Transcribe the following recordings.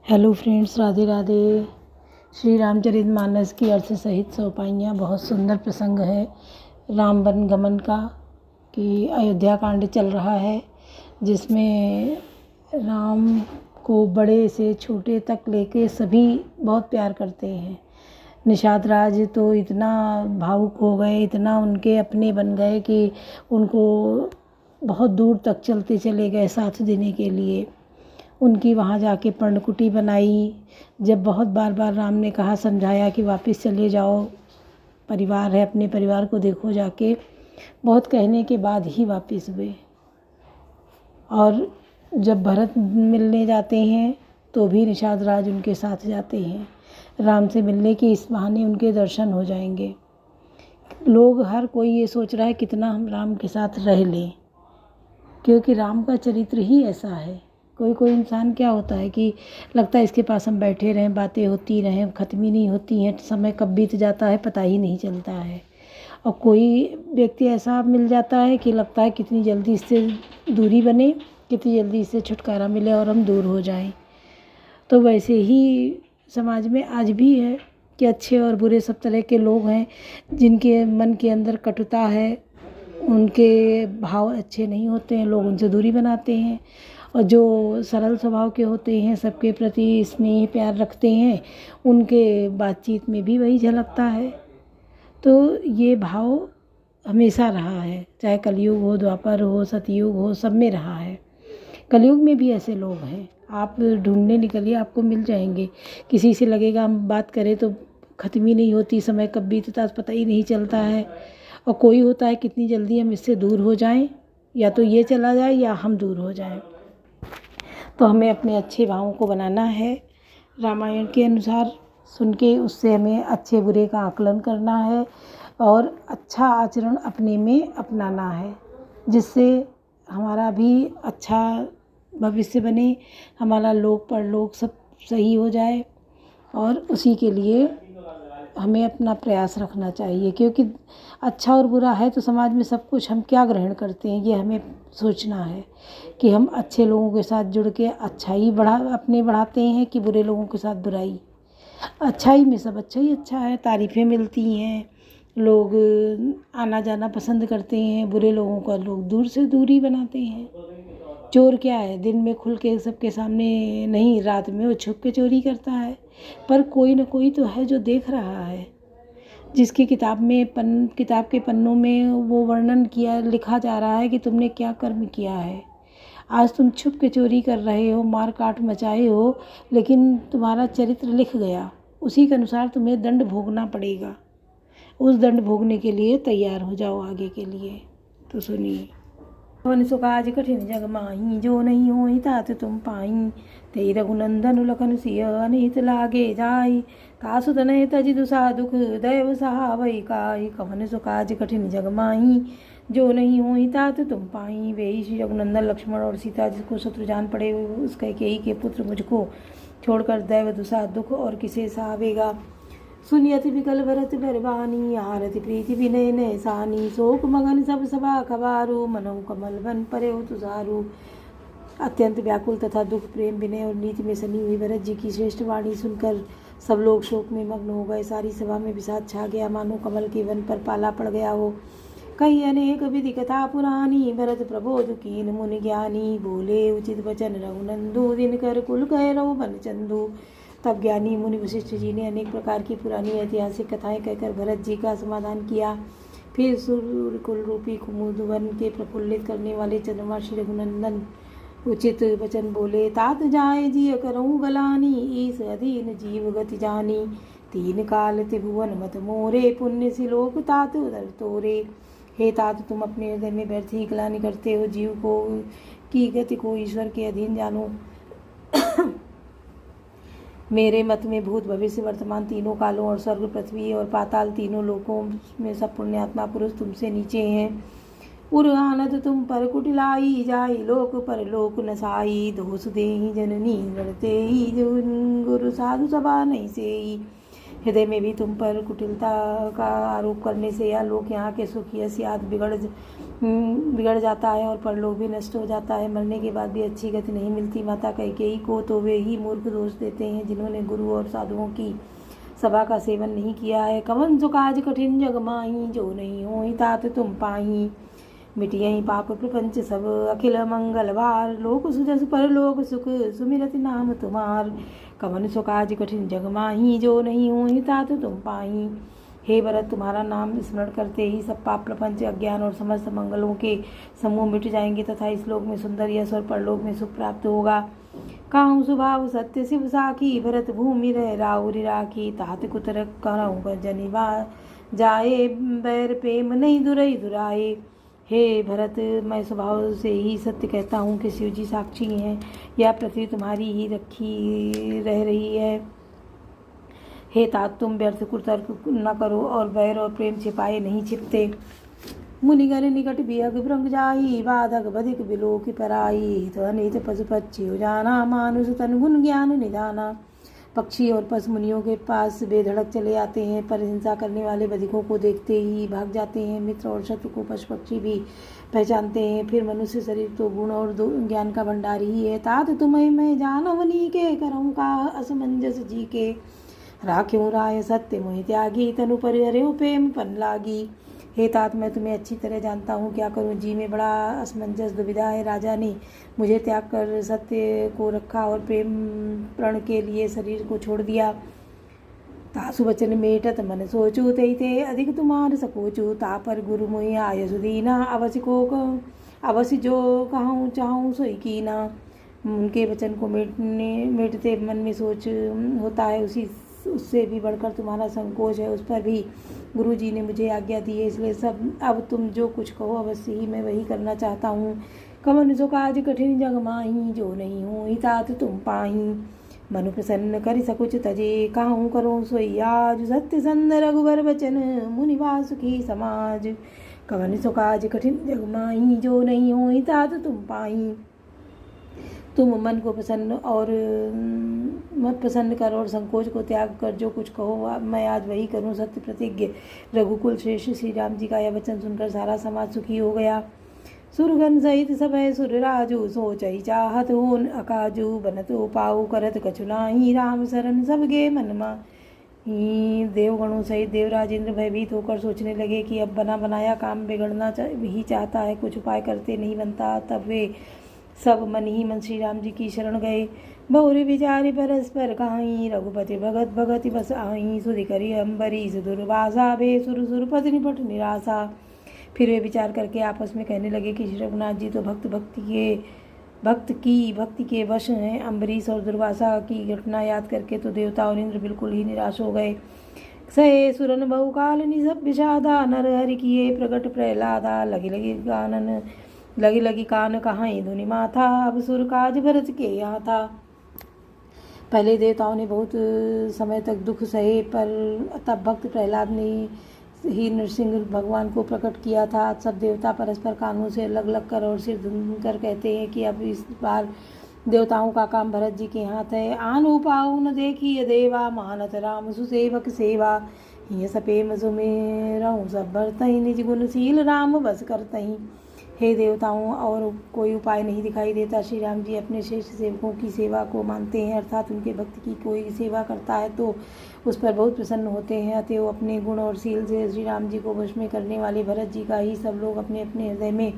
Hello friends, Radhe Radhe. Shri Ramcharitmanas की अर्थ सहित चौपाइयाँ। बहुत सुंदर प्रसंग है राम वन गमन का कि अयोध्या कांड चल रहा है, जिसमें राम को बड़े से छोटे तक लेके सभी बहुत प्यार करते हैं। निषाद राज तो इतना भावुक हो गए, इतना उनके अपने बन गए कि उनको बहुत दूर तक चलते चले गए साथ देने के लिए। उनकी वहाँ जाके पर्णकुटी बनाई। जब बहुत बार बार राम ने कहा, समझाया कि वापस चले जाओ, परिवार है, अपने परिवार को देखो जाके, बहुत कहने के बाद ही वापस हुए। और जब भरत मिलने जाते हैं तो भी निषाद राज उनके साथ जाते हैं राम से मिलने की, इस बहाने उनके दर्शन हो जाएंगे। लोग हर कोई ये सोच रहा है कितना हम राम के साथ रह लें, क्योंकि राम का चरित्र ही ऐसा है। कोई कोई इंसान क्या होता है कि लगता है इसके पास हम बैठे रहें, बातें होती रहें, ख़त्म ही नहीं होती हैं, समय कब बीत जाता है पता ही नहीं चलता है। और कोई व्यक्ति ऐसा मिल जाता है कि लगता है कितनी जल्दी इससे दूरी बने, कितनी जल्दी इससे छुटकारा मिले और हम दूर हो जाएं। तो वैसे ही समाज में आज भी है कि अच्छे और बुरे सब तरह के लोग हैं, जिनके मन के अंदर कटुता है, उनके भाव अच्छे नहीं होते हैं, लोग उनसे दूरी बनाते हैं। और जो सरल स्वभाव के होते हैं, सबके प्रति स्नेह प्यार रखते हैं, उनके बातचीत में भी वही झलकता है। तो ये भाव हमेशा रहा है, चाहे कलयुग हो, द्वापर हो, सतयुग हो, सब में रहा है। कलयुग में भी ऐसे लोग हैं, आप ढूंढने निकलिए आपको मिल जाएंगे। किसी से लगेगा हम बात करें तो ख़त्म ही नहीं होती, समय कब बीतता पता ही नहीं चलता है। और कोई होता है कितनी जल्दी हम इससे दूर हो जाएं, या तो ये चला जाए या हम दूर हो जाएं। तो हमें अपने अच्छे भावों को बनाना है, रामायण के अनुसार सुन के उससे हमें अच्छे बुरे का आकलन करना है और अच्छा आचरण अपने में अपनाना है, जिससे हमारा भी अच्छा भविष्य बने, हमारा लोक परलोक सब सही हो जाए। और उसी के लिए हमें अपना प्रयास रखना चाहिए, क्योंकि अच्छा और बुरा है तो समाज में सब कुछ हम क्या ग्रहण करते हैं, ये हमें सोचना है कि हम अच्छे लोगों के साथ जुड़ के अच्छाई बढ़ाते हैं कि बुरे लोगों के साथ बुराई। अच्छाई में सब अच्छा ही अच्छा है, तारीफ़ें मिलती हैं, लोग आना जाना पसंद करते हैं। बुरे लोगों का लोग दूर से दूरी बनाते हैं। चोर क्या है, दिन में खुल के सबके सामने नहीं, रात में वो छुप के चोरी करता है, पर कोई ना कोई तो है जो देख रहा है, जिसकी किताब के पन्नों में वो वर्णन लिखा जा रहा है कि तुमने क्या कर्म किया है। आज तुम छुप के चोरी कर रहे हो, मार काट मचाए हो, लेकिन तुम्हारा चरित्र लिख गया, उसी के अनुसार तुम्हें दंड भोगना पड़ेगा। उस दंड भोगने के लिए तैयार हो जाओ आगे के लिए। तो सुनिए। पवन सो काज कठिन जग माही, जो नहीं होई तात तुम पाई। तेई रघुनंदन लखन सिय अनित लागे जाई। कासु तनय तजि दुसा दुख, दैव सहावै काई। कवन सो काज कठिन जग माही, जो नहीं होई तात तुम पाई। वे श्री रघुनंदन लक्ष्मण और सीता, जिसको शत्रु जान पड़े उस कैकेयी के पुत्र मुझको छोड़कर दैव दुसा दुख और किसे सहावेगा। सुनियति विकल भरत बरबानी, आरति प्रीति विनय नैसानी। शोक मगन सब सभा खबारू, मनो कमल बन परे तुषारू। अत्यंत व्याकुल तथा दुख प्रेम विनय और नीति में सनी हुई भरत जी की श्रेष्ठ वाणी सुनकर सब लोग शोक में मग्न हो गए। सारी सभा में विषाद छा गया, मानो कमल के वन पर पाला पड़ गया हो। कई अनेक विधि कथा पुरानी, भरत प्रबोध कीन मुनि ज्ञानी। बोले उचित वचन रघुनंदू, दिनकर कुल कह रघु बन चंदू। तब ज्ञानी मुनि वशिष्ठ जी ने अनेक प्रकार की पुरानी ऐतिहासिक कथाएं कहकर भरत जी का समाधान किया। फिर सूर्य कुल रूपी कुमुद वन के प्रफुल्लित करने वाले चंद्रमा श्री रघुनंदन उचित वचन बोले। तात जाए जिय करऊँ गलानी, ईस अधीन जीव गति जानी। तीन काल त्रिभुवन मत मोरे, पुण्य सिलोक तात उदर तोरे। हे तात, तुम अपने हृदय में व्यर्थ ही ग्लानि करते हो, जीव को की गति को ईश्वर के अधीन जानो। मेरे मत में भूत भविष्य वर्तमान तीनों कालों और स्वर्ग पृथ्वी और पाताल तीनों लोकों में सब पुण्यात्मा पुरुष तुमसे नीचे हैं। उर आनंद तुम पर कुटिलाई, जाई लोक पर लोक नसाई। दोष देहि जननी लड़ते ही, गुरु साधु सभा नहीं सेई। हृदय में भी तुम पर कुटिलता का आरोप करने से यह लोक यहाँ के सुख यश बिगड़ जाता है और परलोक भी नष्ट हो जाता है। मरने के बाद भी अच्छी गति नहीं मिलती। माता कैकेयी को तो वे ही मूर्ख दोष देते हैं जिन्होंने गुरु और साधुओं की सभा का सेवन नहीं किया है। कवन सो काज कठिन जग माही, जो नहीं होई तात तुम पाही। मिटियहि पाप प्रपंच सब अखिल मंगलवार, लोक सुजस परलोक सुख सुमिरति नाम तुम्हार। कवन सो काज कठिन जग माही, जो नहीं होई तात तुम पाही। हे भरत, तुम्हारा नाम स्मरण करते ही सब पाप प्रपंच अज्ञान और समस्त मंगलों के समूह मिट जाएंगे तथा इस लोक में सुंदर यश और परलोक में सुख प्राप्त होगा। काहू स्वभाव सत्य शिव साखी, भरत भूमि रह राउरी राखी। तात कुतर करऊँ जनिवा जाए, बैर प्रेम नहीं दुरई दुराए। हे भरत, मैं स्वभाव से ही सत्य कहता हूँ कि शिव जी साक्षी हैं। यह पृथ्वी तुम्हारी ही रखी रह रही है। हे तात, तुम व्यर्थ कुतर्क न करो और बैर और प्रेम छिपाए नहीं छिपते। मुनिगण निकट बिहग भृंग जाई, बाधक बधिक बिलोक पराई। तो अनित पशु पक्षी हो जाना, मानुष तन गुण ज्ञान निधाना। पक्षी और पशु मुनियों के पास बेधड़क चले आते हैं, पर हिंसा करने वाले बधिकों को देखते ही भाग जाते हैं। मित्र और शत्रु को पशु पक्षी भी पहचानते हैं। फिर मनुष्य शरीर तो गुण और ज्ञान का भंडार ही है। तात तुम्हें मैं जानवनी के, करऊँ का असमंजस जी के। राख्यों राय सत्य मोहि त्यागी, तनु परिहर्यो प्रेम पन लागी। हे तात, मैं तुम्हें अच्छी तरह जानता हूँ, क्या करूँ जी में बड़ा असमंजस दुविधा है। राजा ने मुझे त्याग कर सत्य को रखा और प्रेम प्रण के लिए शरीर को छोड़ दिया। तासु वचन मेटत मन सोचू, ते अधिक तुम्हार सकोचू। ता पर गुरु मोहि आय सुदीना, अवश्य जो कहूँ चाहूँ सोई कीना। उनके वचन को मेटते मन में सोच होता है, उससे भी बढ़कर तुम्हारा संकोच है। उस पर भी गुरु जी ने मुझे आज्ञा दी है, इसलिए अब तुम जो कुछ कहो अवश्य ही मैं वही करना चाहता हूँ। कवन सो काज कठिन जग माही, जो नहीं होई तात तुम पाही। मनु प्रसन्न करि सकुच तजे, काहू करो सोई आज। सत्य संद रघुवर वचन, मुनि वासुकी समाज। कवन सो काज कठिन जग माही, जो नहीं होई तात तुम पाही। तुम मन को प्रसन्न कर और संकोच को त्याग कर जो कुछ कहो मैं आज वही करूं। सत्य प्रतिज्ञ रघुकुल श्रेष्ठ श्री राम जी का यह वचन सुनकर सारा समाज सुखी हो गया। सुरगन सहित सबय सुर राजू, सोचहि चाहत होन अकाजू। बनतु पाऊ करत कछु नाहि, राम शरण सबगे मनमा। देवगणों सहित देवराज इंद्र भयभीत होकर सोचने लगे कि अब बना बनाया काम बिगड़ना ही चाहता है, कुछ उपाय करते नहीं बनता। तब वे सब मन ही मन श्री राम जी की शरण गए। बहुरी विचारी परस्पर कहाई, रघुपति भगत भगति बस आई। सुधि करी अम्बरीश दुर्वासा, भे सुर सुरपति निपट निराशा। फिर वे विचार करके आपस में कहने लगे कि श्री रघुनाथ जी तो भक्ति के वश हैं। अम्बरीश और दुर्वासा की घटना याद करके तो देवता और इंद्र बिल्कुल ही निराश हो गए। सहे सुरन बहुकाल निसब विषादा, नर हरि किए प्रगट प्रहलादा। लगी कान कहाँ धुनि माथा, अब सुर काज भरत के यहाँ था। पहले देवताओं ने बहुत समय तक दुख सहे, पर तब भक्त प्रहलाद ने ही नरसिंह भगवान को प्रकट किया था। सब देवता परस्पर कानों से लग लग कर और सिर धुन कर कहते हैं कि अब इस बार देवताओं का काम भरत जी के हाथ है। आन उपाऊ न देखिए देवा, मानत राम सुसेवक सेवा। ये सपेम सुमेरहूँ सब भरतहि, निज गुणशील राम बस करतहि। हे देवताओं, और कोई उपाय नहीं दिखाई देता। श्री राम जी अपने श्रेष्ठ सेवकों की सेवा को मानते हैं, अर्थात उनके भक्त की कोई सेवा करता है तो उस पर बहुत प्रसन्न होते हैं। अतएव अपने गुण और शील से श्री राम जी को वश में करने वाले भरत जी का ही सब लोग अपने अपने हृदय में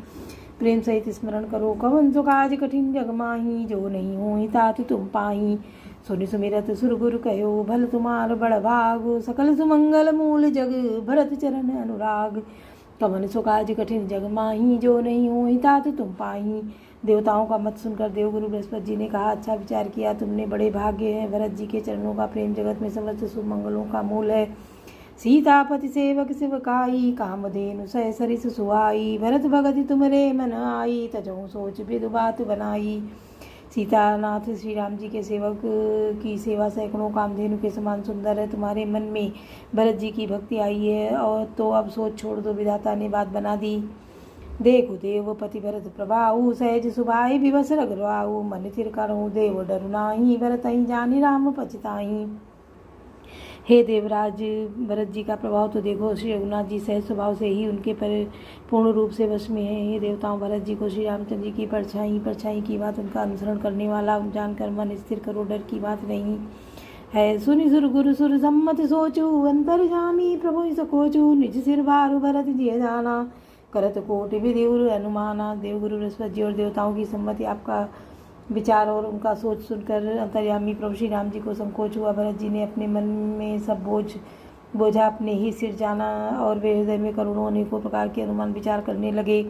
प्रेम सहित स्मरण करो। कवन सो काज कठिन जग माही, जो नहीं होई तात तुम पाही। सुनि सुमिरत सुर गुरु कहो, भल तुम्हार बड़ भाग। सकल सुमंगल मूल जग, भरत चरण अनुराग। कवन सो काज कठिन जग माही, जो नहीं होई तात तुम पाही। देवताओं का मत सुनकर देवगुरु बृहस्पति जी ने कहा, अच्छा विचार किया तुमने, बड़े भाग्य हैं। भरत जी के चरणों का प्रेम जगत में समस्त शुभ मंगलों का मूल है। सीतापति सेवक शिवकाई, कामधेनु सह सरिस सुहाई। भरत भगति तुमरे मन आई, तजहु सोच बिदु बात बनाई। सीतानाथ श्री राम जी के सेवक की सेवा सैकड़ों कामधेनु के समान सुंदर है। तुम्हारे मन में भरत जी की भक्ति आई है और तो अब सोच छोड़ दो, विधाता ने बात बना दी। देखो देवपति भरत प्रभाऊ, सहज सुभाई विवश रघुराऊ। मन थिर करहु देव डरु नाहि, भरत ही जानि राम पछताहि। हे देवराज भरत जी का प्रभाव तो देखो, श्री रघुनाथ जी सहज स्वभाव से ही उनके पर पूर्ण रूप से वश में है। हे देवताओं, भरत जी को श्री रामचंद्र जी की परछाई की बात उनका अनुसरण करने वाला जानकर मन स्थिर करो, डर की बात नहीं है। सुनि सुर गुरु सुर सम्मत सोचू, अंतर जामी प्रभु सकोचू, निज सिर भारु भरत जी जाना, करत कोटि विधि अनुमाना। देवगुरु बृहस्पति जी और देवताओं की सम्मति, आपका विचार और उनका सोच सुनकर अंतर्यामी प्रभु श्री राम जी को संकोच हुआ। भरत जी ने अपने मन में सब बोझा अपने ही सिर जाना और वे हृदय में करोड़ों अनेकों प्रकार के अनुमान विचार करने लगे।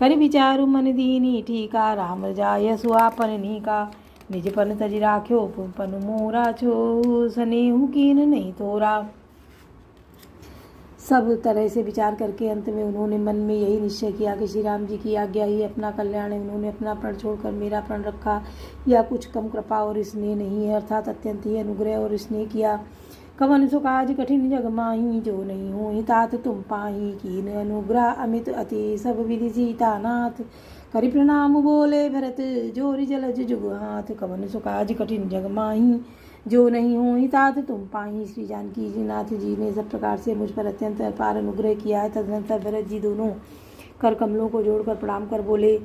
कर विचारु मन दीनी ठीका, राम जाय सुआपन नीका, निज पन तज राख्यो पन मोरा, छो सनेहु कीन नहीं तोरा। सब तरह से विचार करके अंत में उन्होंने मन में यही निश्चय किया कि श्री राम जी की आज्ञा ही अपना कल्याण है। उन्होंने अपना प्रण छोड़कर मेरा प्रण रखा, या कुछ कम कृपा और स्नेह नहीं है, अर्थात अत्यंत ही अनुग्रह और स्नेह किया। कवन सो काज कठिन जग माही, जो नहीं हो तात तुम पाही, कीन अनुग्रह अमित अति सब विधि सीतानाथ। करि प्रणाम बोले भरत, जोरि जलज जुग हाथ, कवन सो काज कठिन जग माही, जो नहीं हो तात तुम पाही। श्री जानकी जी नाथ जी ने सब प्रकार से मुझ पर अत्यंत अपार अनुग्रह किया है। तदनंतर भरत जी दोनों कर कमलों को जोड़कर प्रणाम कर बोले,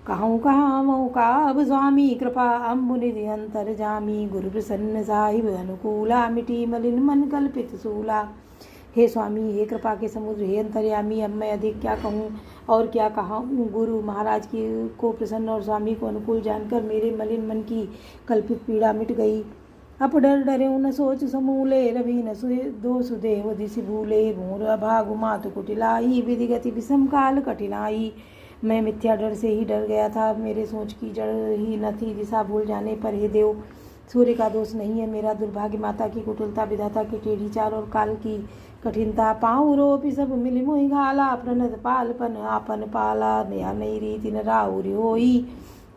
कहूँ कहाँ का अब स्वामी, कृपा अम्बुनिधि अंतर जामी, गुरु प्रसन्न साहिब अनुकूला, मिटी मलिन मन कल्पित सूला। हे स्वामी, हे कृपा के समुद्र, हे अंतर्यामी, अब मैं अधिक क्या कहूँ और क्या कहूँ। गुरु महाराज की को प्रसन्न और स्वामी को अनुकूल जानकर मेरे मलिन मन की कल्पित पीड़ा मिट गई। अप डर डरे न सोच समूले, रवि न दो सुदेव दिशि भूले, मोर अभागु मातु कुटिलाई, विधि गति विषम काल कठिनाई। मैं मिथ्या डर से ही डर गया था, मेरे सोच की जड़ ही न थी दिशा भूल जाने पर। हे देव, सूर्य का दोष नहीं है, मेरा दुर्भाग्य माता की कुटिलता, विधाता की टेढ़ी चाल और काल की कठिनता। पाँव रोपि सब मिल मोहि घाला, प्रणत पालपन आपन पाला, नया नई रीति न राउरी होई,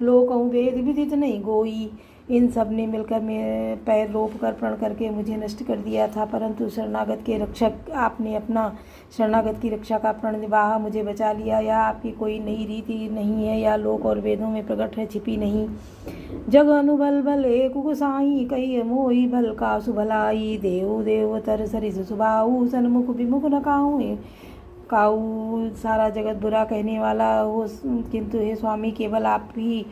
लोक वेद विदित नहीं गोई। इन सब ने मिलकर मेरे पैर रोप कर प्रण करके मुझे नष्ट कर दिया था, परंतु शरणागत के रक्षक आपने अपना शरणागत की रक्षा का प्रण निभाया, मुझे बचा लिया। या आपकी कोई नई रीति नहीं है, या लोक और वेदों में प्रकट है, छिपी नहीं। जग अनुभल भल एक गुसाई, कही मोही भल का सुभलाई, देव देव तर सरिस सुबाऊ, सन्मुख विमुख न काऊ। सारा जगत बुरा कहने वाला हो, किंतु हे स्वामी, केवल आप ही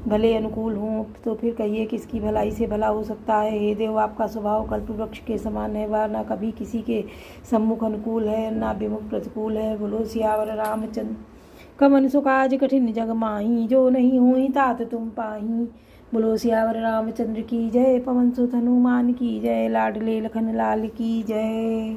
भले अनुकूल हों, तो फिर कहिए किसकी भलाई से भला हो सकता है। हे देव, आपका स्वभाव कल्प वृक्ष के समान है, वह न कभी किसी के सम्मुख अनुकूल है, न विमुख प्रतिकूल है। बोलो सियावर रामचंद्र। कवन सो काज कठिन जग माही, जो नहीं होई तात तुम पाही। बोलो सियावर रामचंद्र की जय, पवन सुत हनुमान की जय, लाडले लखन लाल की जय।